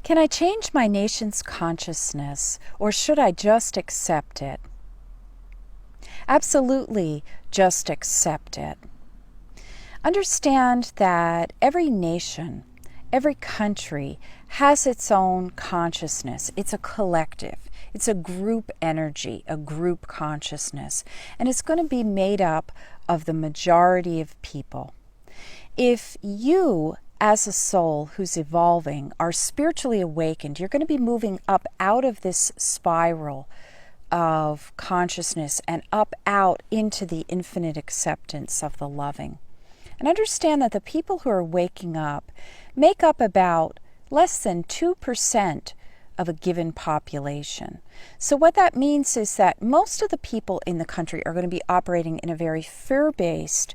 Can I change my nation's consciousness, or should I just accept it? Absolutely, just accept it. Understand that every nation, every country has its own consciousness. It's a collective. It's a group energy, a group consciousness. And it's going to be made up of the majority of people. If you, as a soul who's evolving, are spiritually awakened, you're going to be moving up out of this spiral of consciousness and up out into the infinite acceptance of the loving. And understand that the people who are waking up make up about less than 2% of a given population. So what that means is that most of the people in the country are going to be operating in a very fear-based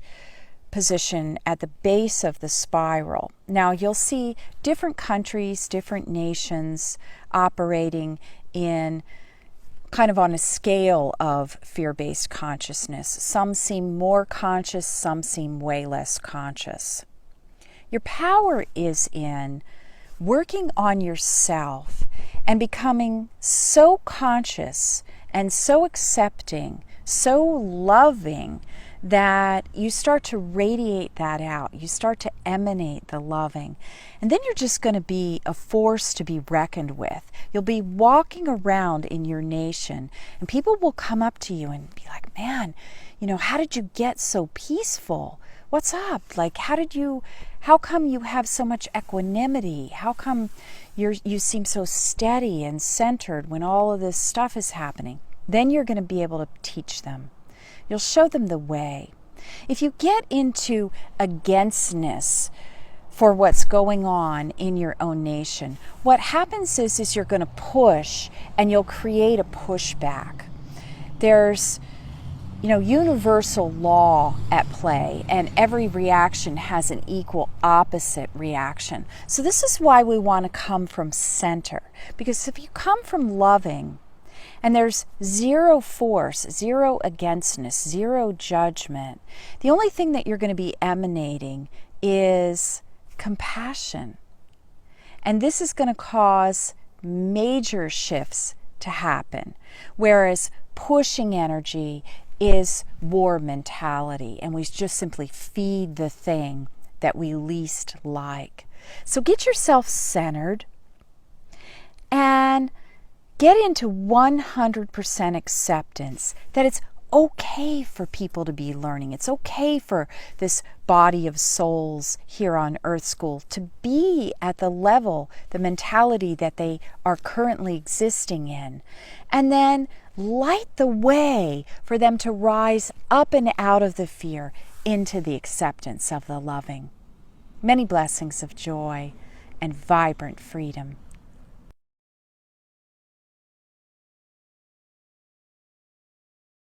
position at the base of the spiral. Now you'll see different countries, different nations operating in kind of on a scale of fear-based consciousness. Some seem more conscious, some seem way less conscious. Your power is in working on yourself and becoming so conscious and so accepting, so loving, that you start to radiate that out. You start to emanate the loving. And then you're just going to be a force to be reckoned with. You'll be walking around in your nation and people will come up to you and be like, man, how did you get so peaceful? What's up? Like, how come you have so much equanimity? How come you seem so steady and centered when all of this stuff is happening? Then you're going to be able to teach them. You'll show them the way. If you get into againstness for what's going on in your own nation, what happens is you're going to push and you'll create a pushback. There's universal law at play, and every reaction has an equal opposite reaction. So this is why we want to come from center, because if you come from loving, and there's zero force, zero againstness, zero judgment, the only thing that you're going to be emanating is compassion. And this is going to cause major shifts to happen, whereas pushing energy is war mentality, and we just simply feed the thing that we least like. So get yourself centered and get into 100% acceptance that it's okay for people to be learning. It's okay for this body of souls here on Earth School to be at the level, the mentality that they are currently existing in. And then light the way for them to rise up and out of the fear into the acceptance of the loving. Many blessings of joy and vibrant freedom.